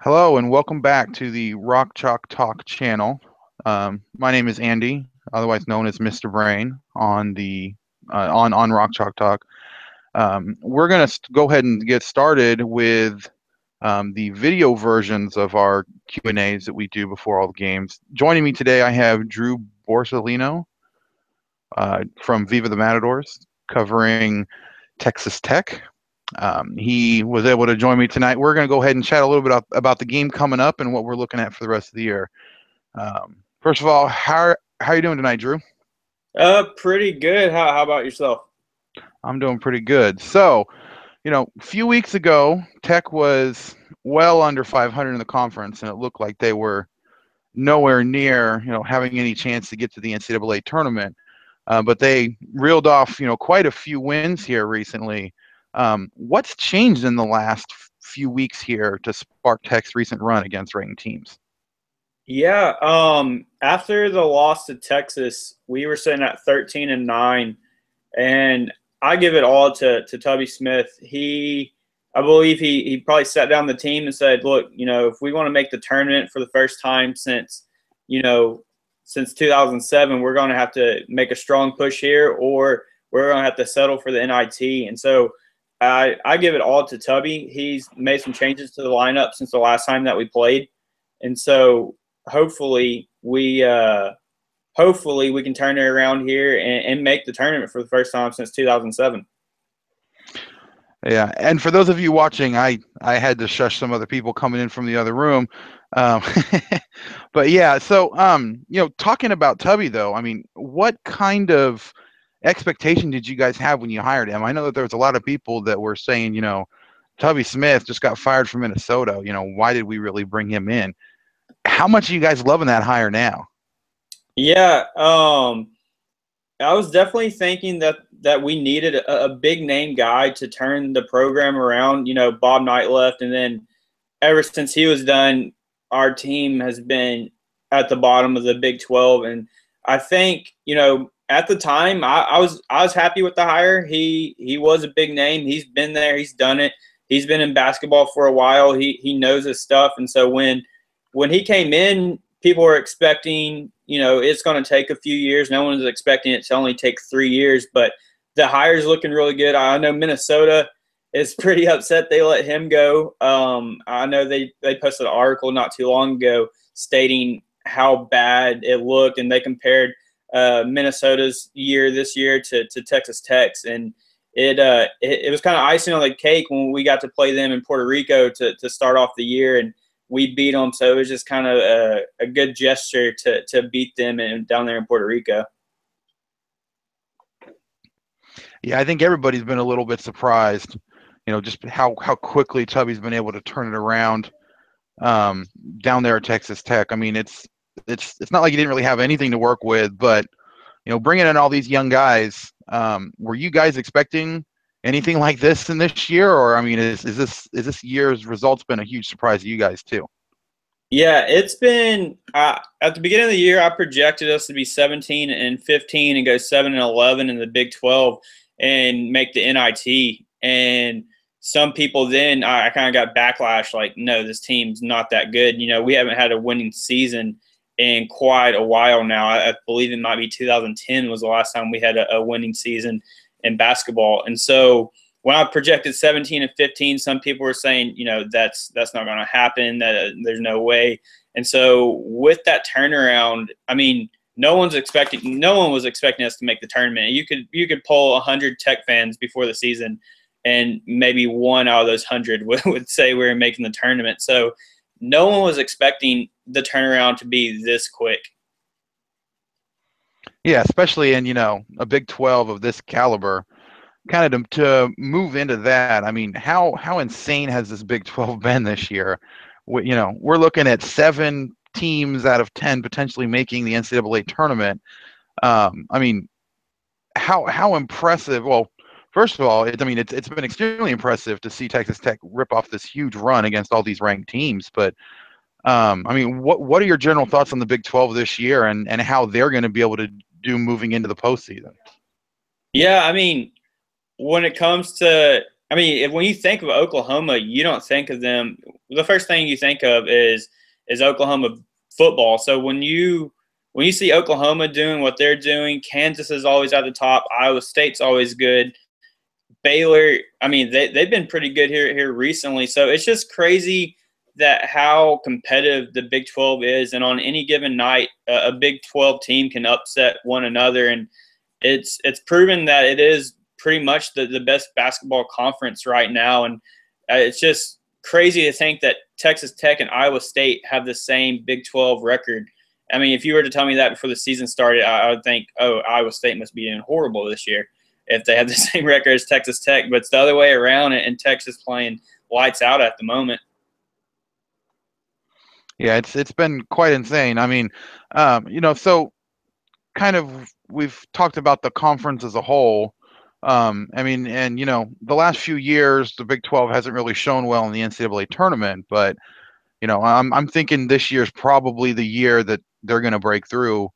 Hello and welcome back to the Rock Chalk Talk channel. My name is Andy, otherwise known as Mr. Brain on the on Rock Chalk Talk. We're gonna go ahead and get started with the video versions of our Q&As that we do before all the games. Joining me today, I have Drew Borsellino from Viva the Matadors, covering Texas Tech. He was able to join me tonight. We're going to go ahead and chat a little bit about the game coming up and what we're looking at for the rest of the year. First of all, how are you doing tonight, Drew? Pretty good. How about yourself? I'm doing pretty good. So, a few weeks ago, Tech was well under 500 in the conference, and it looked like they were nowhere near, having any chance to get to the NCAA tournament. But they reeled off, quite a few wins here recently. What's changed in the last few weeks here to spark Tech's recent run against ranked teams? Yeah, after the loss to Texas, we were sitting at 13-9, and I give it all to Tubby Smith. I believe he probably sat down the team and said, look, if we want to make the tournament for the first time since 2007, we're going to have to make a strong push here, or we're going to have to settle for the NIT. And so I give it all to Tubby. He's made some changes to the lineup since the last time that we played. And so hopefully we can turn it around here and make the tournament for the first time since 2007. Yeah, and for those of you watching, I had to shush some other people coming in from the other room. Um, but yeah, so talking about Tubby though, I mean, what kind of expectation did you guys have when you hired him? I know that there was a lot of people that were saying, Tubby Smith just got fired from Minnesota. Why did we really bring him in? How much are you guys loving that hire now? Yeah, I was definitely thinking that we needed a big name guy to turn the program around. Bob Knight left, and then ever since he was done, our team has been at the bottom of the Big 12. And I think, at the time, I was happy with the hire. He was a big name. He's been there. He's done it. He's been in basketball for a while. He knows his stuff. And so when he came in, people were expecting, it's going to take a few years. No one was expecting it to only take 3 years, but the hire's looking really good. I know Minnesota is pretty upset they let him go. I know they posted an article not too long ago stating how bad it looked, and they compared Minnesota's year this year to Texas Tech's, and it was kind of icing on the cake when we got to play them in Puerto Rico to start off the year, and we beat them. So it was just kind of a good gesture to beat them down there in Puerto Rico. Yeah, I think everybody's been a little bit surprised, just how quickly Tubby's been able to turn it around down there at Texas Tech. I mean, it's not like he didn't really have anything to work with, but bringing in all these young guys, were you guys expecting anything like this in this year, or I mean, is this year's results been a huge surprise to you guys too? Yeah, it's been at the beginning of the year, I projected us to be 17-15 and go 7-11 in the Big 12 and make the NIT. And some people then I kind of got backlash like, no, this team's not that good. We haven't had a winning season in quite a while now. I believe it might be 2010 was the last time we had a winning season in basketball. And so when I projected 17-15, some people were saying, that's not going to happen. That there's no way. And so with that turnaround, I mean, no one was expecting us to make the tournament. You could poll 100 Tech fans before the season, and maybe one out of those 100 would say we're making the tournament. So no one was expecting the turnaround to be this quick. Yeah, especially in a Big 12 of this caliber. Kind of to move into that, I mean, how insane has this Big 12 been this year? We're looking at 7 teams out of 10 potentially making the NCAA tournament. I mean, how impressive? Well, first of all, it's been extremely impressive to see Texas Tech rip off this huge run against all these ranked teams. But I mean, what are your general thoughts on the Big 12 this year and how they're going to be able to do moving into the postseason? Yeah, I mean, when it comes to, when you think of Oklahoma, you don't think of them the first thing you think of is Oklahoma football. So when you see Oklahoma doing what they're doing, Kansas is always at the top. Iowa State's always good. Baylor, I mean, they've been pretty good here recently. So it's just crazy that how competitive the Big 12 is, and on any given night, a Big 12 team can upset one another, and it's proven that it is pretty much the best basketball conference right now. And it's just crazy to think that Texas Tech and Iowa State have the same Big 12 record. I mean, if you were to tell me that before the season started, I would think, oh, Iowa State must be doing horrible this year if they have the same record as Texas Tech. But it's the other way around, and Texas playing lights out at the moment. Yeah, it's been quite insane. I mean, so kind of we've talked about the conference as a whole. I mean, and the last few years, the Big 12 hasn't really shown well in the NCAA tournament, but I'm thinking this year's probably the year that they're going to break through.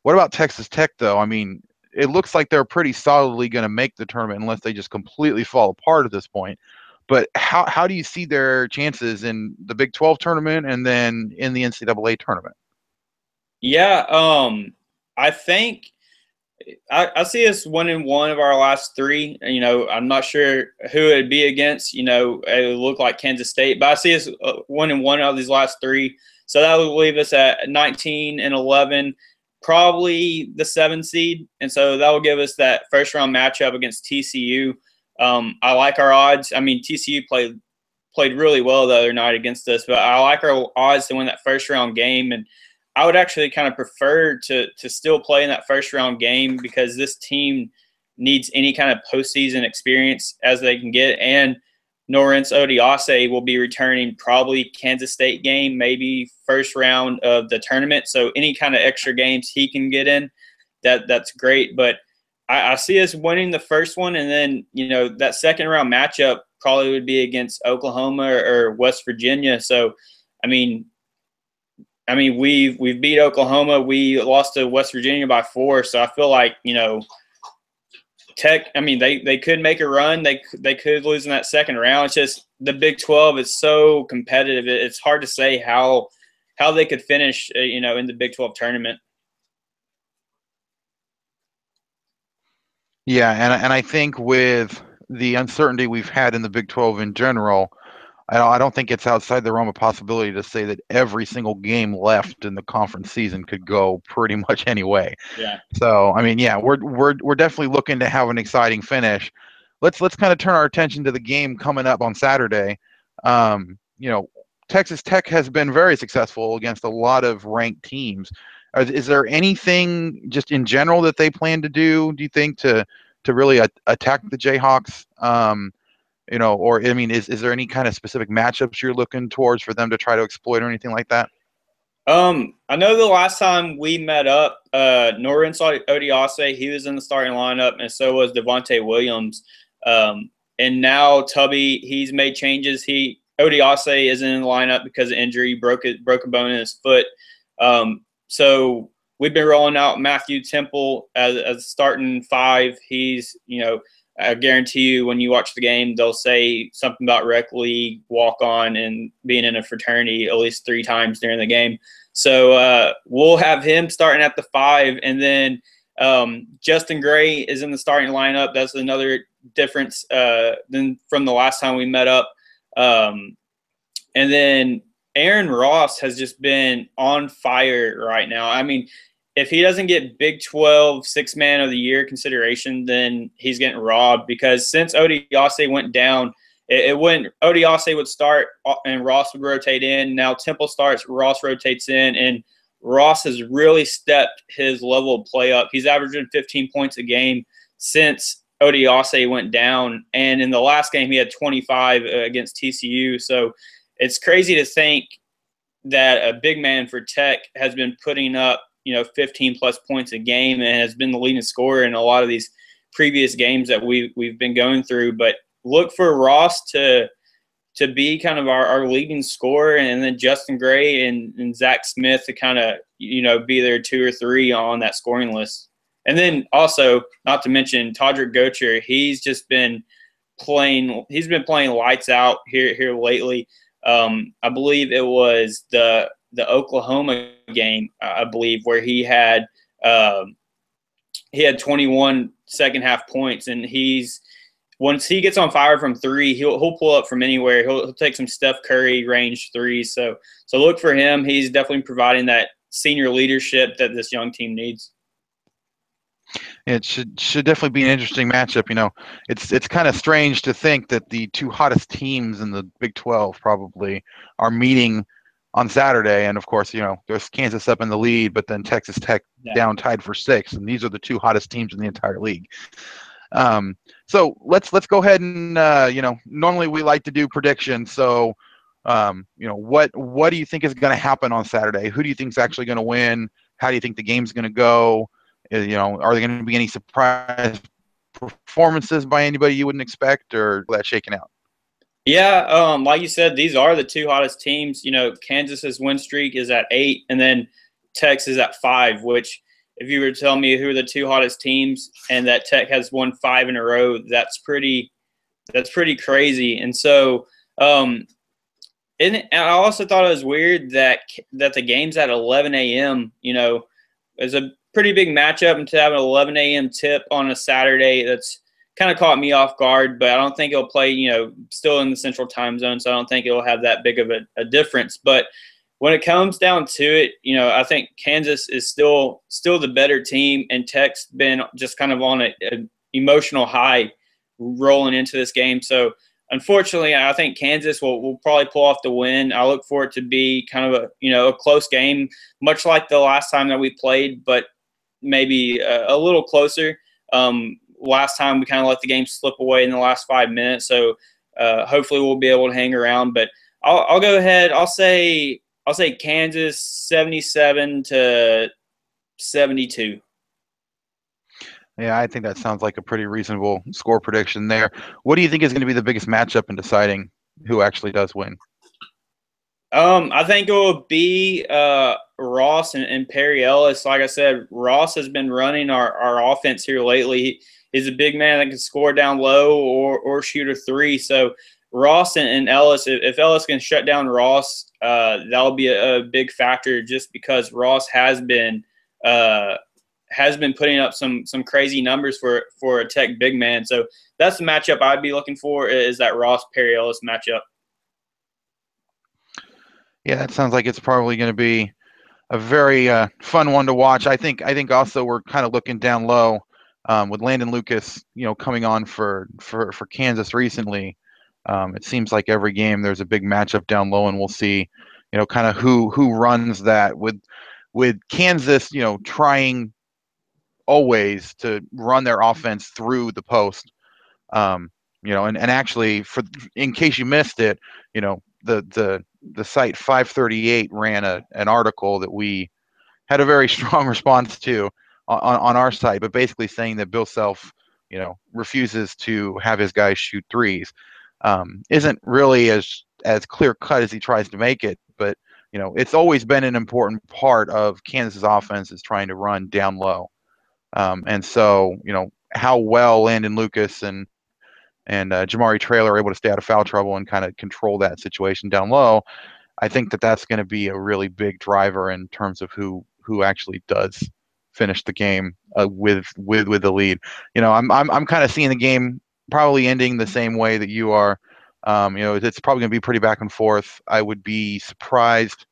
What about Texas Tech, though? I mean, it looks like they're pretty solidly going to make the tournament unless they just completely fall apart at this point. But how do you see their chances in the Big 12 tournament and then in the NCAA tournament? Yeah, I think I see us winning one of our last three. I'm not sure who it'd be against. It would look like Kansas State, but I see us winning one of these last three. So that would leave us at 19 and 11, probably the 7 seed. And so that will give us that first round matchup against TCU. I like our odds. I mean, TCU played really well the other night against us, but I like our odds to win that first round game. And I would actually kind of prefer to still play in that first round game because this team needs any kind of postseason experience as they can get. And Norrence Odiase will be returning probably Kansas State game, maybe first round of the tournament. So any kind of extra games he can get in, that's great. But I see us winning the first one, and then that second round matchup probably would be against Oklahoma or West Virginia. So I mean, we've beat Oklahoma. We lost to West Virginia by 4. So I feel like Tech. I mean, they could make a run. They could lose in that second round. It's just the Big 12 is so competitive. It's hard to say how they could finish. In the Big 12 tournament. Yeah, and I think with the uncertainty we've had in the Big 12 in general, I don't think it's outside the realm of possibility to say that every single game left in the conference season could go pretty much any way. Yeah. So I mean, yeah, we're definitely looking to have an exciting finish. Let's kind of turn our attention to the game coming up on Saturday. Texas Tech has been very successful against a lot of ranked teams. Is there anything just in general that they plan to do you think, to really attack the Jayhawks? Or I mean, is there any kind of specific matchups you're looking towards for them to try to exploit or anything like that? I know the last time we met up, Norrence Odiase, he was in the starting lineup, and so was Devontae Williams. And now Tubby, he's made changes. Odiase isn't in the lineup because of injury, broke a bone in his foot. So we've been rolling out Matthew Temple as starting 5. He's, I guarantee you when you watch the game, they'll say something about rec league, walk on, and being in a fraternity at least 3 times during the game. So we'll have him starting at the 5. And then Justin Gray is in the starting lineup. That's another difference than from the last time we met up. And then Aaron Ross has just been on fire right now. I mean, if he doesn't get Big 12 6 Man of the Year consideration, then he's getting robbed because since Odiase went down, Odiase would start and Ross would rotate in. Now Temple starts, Ross rotates in, and Ross has really stepped his level of play up. He's averaging 15 points a game since Odiase went down, and in the last game he had 25 against TCU. So it's crazy to think that a big man for Tech has been putting up 15-plus points a game and has been the leading scorer in a lot of these previous games that we've been going through. But look for Ross to be kind of our leading scorer, and then Justin Gray and Zach Smith to kind of be there 2 or 3 on that scoring list. And then also, not to mention Todrick Gocher, he's been playing lights out here lately. I believe it was the Oklahoma game, I believe, where he had 21 second half points, and once he gets on fire from three, he'll pull up from anywhere. He'll take some Steph Curry range threes. So look for him. He's definitely providing that senior leadership that this young team needs. It should definitely be an interesting matchup. It's kind of strange to think that the two hottest teams in the Big 12 probably are meeting on Saturday, and of course, there's Kansas up in the lead, but then Texas Tech down tied for 6th, and these are the two hottest teams in the entire league. So let's go ahead and normally we like to do predictions. So what do you think is going to happen on Saturday? Who do you think is actually going to win? How do you think the game's going to go? Are there going to be any surprise performances by anybody you wouldn't expect, or that shaking out? Yeah, like you said, these are the two hottest teams. Kansas's win streak is at 8, and then Tech's is at 5, which if you were to tell me who are the two hottest teams and that Tech has won 5 in a row, that's pretty crazy. And so and I also thought it was weird that the game's at 11 a.m., is a pretty big matchup, and to have an 11 a.m. tip on a Saturday, that's kind of caught me off guard. But I don't think it'll play, still in the Central Time Zone, so I don't think it'll have that big of a difference. But when it comes down to it, I think Kansas is still the better team, and Tech's been just kind of on an emotional high rolling into this game. So unfortunately, I think Kansas will probably pull off the win. I look for it to be kind of a close game, much like the last time that we played, but maybe a little closer. Last time we kind of let the game slip away in the last 5 minutes, so hopefully we'll be able to hang around. But I'll go ahead. I'll say Kansas 77-72. Yeah, I think that sounds like a pretty reasonable score prediction there. What do you think is going to be the biggest matchup in deciding who actually does win? I think it will be Ross and Perry Ellis. Like I said, Ross has been running our offense here lately. He's a big man that can score down low or shoot a three. So Ross and Ellis, if Ellis can shut down Ross, that'll be a big factor, just because Ross has been putting up some crazy numbers for a Tech big man. So that's the matchup I'd be looking for, is that Ross Perry Ellis matchup. Yeah, that sounds like it's probably going to be a very fun one to watch. I think also we're kind of looking down low with Landon Lucas, coming on for Kansas recently. It seems like every game there's a big matchup down low, and we'll see, kind of who runs that with Kansas, trying always to run their offense through the post. And actually, in case you missed it, the site 538 ran an article that we had a very strong response to on our site, but basically saying that Bill Self, refuses to have his guys shoot threes. Isn't really as clear cut as he tries to make it, but it's always been an important part of Kansas's offense, is trying to run down low. And so, how well Landon Lucas and Jamari Traylor are able to stay out of foul trouble and kind of control that situation down low, I think that's going to be a really big driver in terms of who actually does finish the game with the lead. I'm kind of seeing the game probably ending the same way that you are. It's probably going to be pretty back and forth. I would be surprised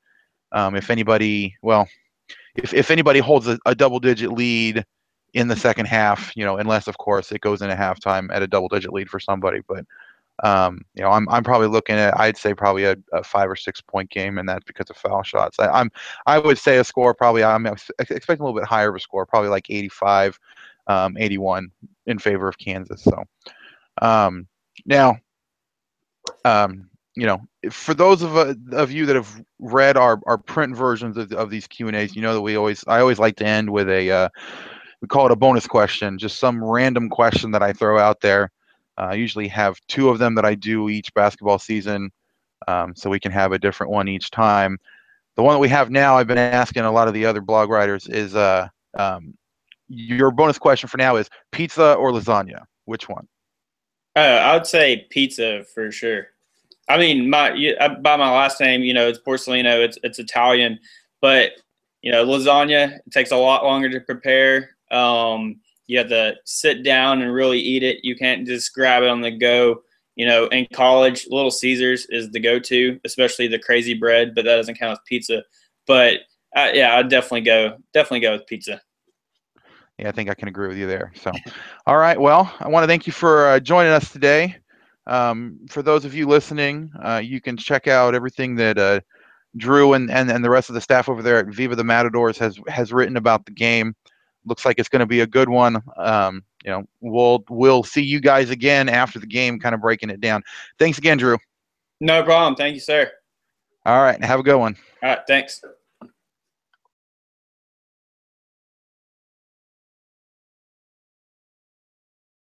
if anybody holds a double-digit lead in the second half, unless of course it goes into halftime at a double-digit lead for somebody. But I'm probably looking at, I'd say probably a 5 or 6 point game, and that's because of foul shots. I would say a score probably, I'm expecting a little bit higher of a score, probably like 85, 81 in favor of Kansas. So now, for those of you that have read our print versions of these Q&As, that I always like to end with we call it a bonus question, just some random question that I throw out there. I usually have 2 of them that I do each basketball season, so we can have a different one each time. The one that we have now, I've been asking a lot of the other blog writers, is your bonus question for now is pizza or lasagna? Which one? I would say pizza for sure. I mean, by my last name, it's Borsellino. It's Italian, but lasagna, it takes a lot longer to prepare. You have to sit down and really eat it. You can't just grab it on the go. In college, Little Caesars is the go-to, especially the crazy bread, but that doesn't count as pizza. But yeah, I'd definitely go with pizza. Yeah, I think I can agree with you there. So, all right. Well, I want to thank you for joining us today. For those of you listening, you can check out everything that Drew and the rest of the staff over there at Viva the Matadors has written about the game. Looks like it's going to be a good one. We'll see you guys again after the game, kind of breaking it down. Thanks again, Drew. No problem. Thank you, sir. All right. Have a good one. All right. Thanks.